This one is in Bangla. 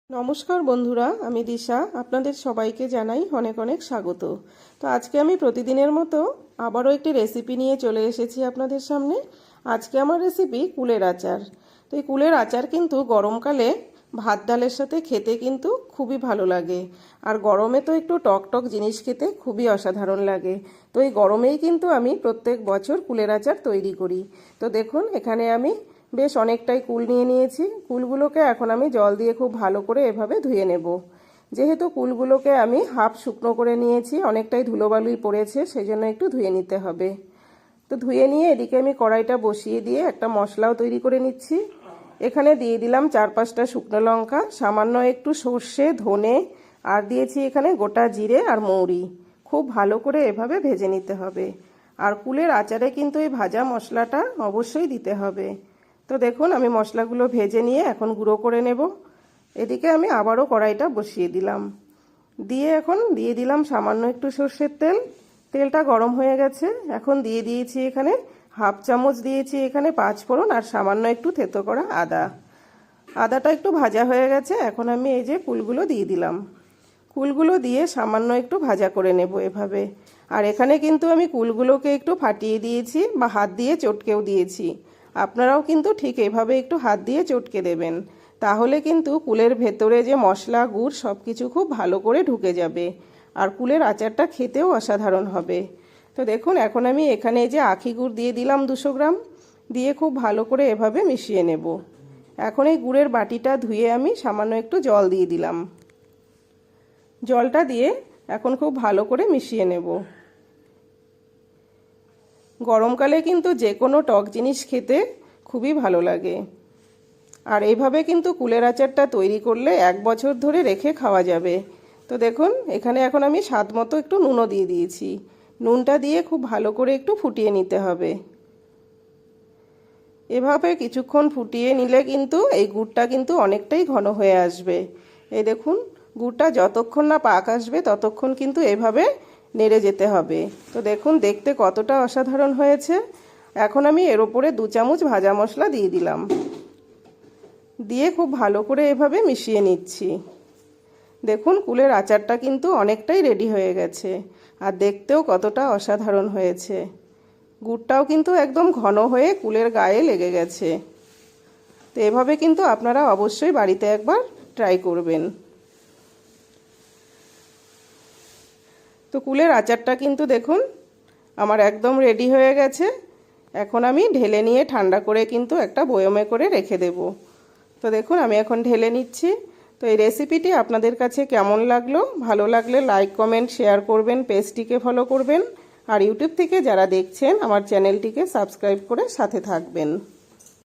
নমস্কার বন্ধুরা, আমি দিশা। আপনাদের সবাইকে জানাই অনেক অনেক স্বাগত। তো আজকে আমি প্রতিদিনের মতো আবারও একটি রেসিপি নিয়ে চলে এসেছি আপনাদের সামনে। আজকে আমার রেসিপি কুলের আচার। তো এই কুলের আচার কিন্তু গরমকালে ভাত ডালের সাথে খেতে কিন্তু খুবই ভালো লাগে। আর গরমে তো একটু টক টক জিনিস খেতে খুবই অসাধারণ লাগে। তো এই গরমেই কিন্তু আমি প্রত্যেক বছর কুলের আচার তৈরি করি। তো দেখুন, এখানে আমি বেশ অনেকটাই কুল নিয়ে নিয়েছি। কুলগুলোকে এখন আমি জল দিয়ে খুব ভালো করে এভাবে ধুয়ে নেব। যেহেতু কুলগুলোকে আমি হাফ শুকনো করে নিয়েছি, অনেকটাই ধুলোবালুই পড়েছে, সেই জন্য একটু ধুয়ে নিতে হবে। তো ধুয়ে নিয়ে এদিকে আমি কড়াইটা বসিয়ে দিয়ে একটা মশলাও তৈরি করে নিচ্ছি। এখানে দিয়ে দিলাম 4-5টা শুকনো লঙ্কা, সামান্য একটু সর্ষে, ধনে, আর দিয়েছি এখানে গোটা জিরে আর মৌরি। খুব ভালো করে এভাবে ভেজে নিতে হবে। আর কুলের আচারে কিন্তু এই ভাজা মশলাটা অবশ্যই দিতে হবে। তো দেখুন, আমি মশলাগুলো ভেজে নিয়ে এখন গুঁড়ো করে নেব। এদিকে আমি আবারও কড়াইটা বসিয়ে দিলাম। দিয়ে এখন দিয়ে দিলাম সামান্য একটু সর্ষের তেল। তেলটা গরম হয়ে গেছে। এখন দিয়ে দিয়েছি এখানে হাফ চামচ দিয়েছি এখানে 5 ফোড়ন, আর সামান্য একটু থেতো করা আদা। আদাটা একটু ভাজা হয়ে গেছে। এখন আমি এই যে কুলগুলো দিয়ে দিলাম। কুলগুলো দিয়ে সামান্য একটু ভাজা করে নেব এভাবে। আর এখানে কিন্তু আমি কুলগুলোকে একটু ফাটিয়ে দিয়েছি বা হাত দিয়ে চটকেও দিয়েছি। আপনারাও কিন্তু ঠিক এভাবে একটু হাত দিয়ে চটকে দেবেন, তাহলে কিন্তু কুলের ভেতরে যে মশলা গুড় সব কিছু খুব ভালো করে ঢুকে যাবে। আর কুলের আচারটা খেতেও অসাধারণ হবে। তো দেখুন, এখন আমি এখানে যে আখি গুড় দিয়ে দিলাম 200 গ্রাম, দিয়ে খুব ভালো করে এভাবে মিশিয়ে নেব। এখন এই গুড়ের বাটিটা ধুয়ে আমি সামান্য একটু জল দিয়ে দিলাম। জলটা দিয়ে এখন খুব ভালো করে মিশিয়ে নেব। গরমকালে কিন্তু যে কোনো টক জিনিস খেতে খুবই ভালো লাগে। আর এইভাবে কিন্তু কুলের আচারটা তৈরি করলে 1 বছর ধরে রেখে খাওয়া যাবে। তো দেখুন, এখানে এখন আমি স্বাদ মতো একটু নুনও দিয়ে দিয়েছি। নুনটা দিয়ে খুব ভালো করে একটু ফুটিয়ে নিতে হবে। এভাবে কিছুক্ষণ ফুটিয়ে নিলে কিন্তু এই গুড়টা কিন্তু অনেকটাই ঘন হয়ে আসবে। এই দেখুন, গুড়টা যতক্ষণ না পাক আসবে ততক্ষণ কিন্তু এভাবে নেড়ে যেতে হবে। তো দেখুন, দেখতে কতটা অসাধারণ হয়েছে। এখন আমি এর ওপরে 2 চামচ ভাজা মশলা দিয়ে দিলাম। দিয়ে খুব ভালো করে এভাবে মিশিয়ে নিচ্ছি। দেখুন, কুলের আচারটা কিন্তু অনেকটাই রেডি হয়ে গেছে। আর দেখতেও কতটা অসাধারণ হয়েছে। গুড়টাও কিন্তু একদম ঘন হয়ে কুলের গায়ে লেগে গেছে। তো এভাবে কিন্তু আপনারা অবশ্যই বাড়িতে একবার ট্রাই করবেন। তো কুলের আচারটা কিন্তু দেখুন আমার একদম রেডি হয়ে গেছে। এখন আমি ঢেলে নিয়ে ঠান্ডা করে কিন্তু একটা বয়মে করে রেখে দেব। তো দেখুন, আমি এখন ঢেলে নিচ্ছি। তো এই রেসিপিটি আপনাদের কাছে কেমন লাগলো? ভালো লাগলে লাইক, কমেন্ট, শেয়ার করবেন, পেজটিকে ফলো করবেন। আর ইউটিউব থেকে যারা দেখছেন আমার চ্যানেলটিকে সাবস্ক্রাইব করে সাথে থাকবেন।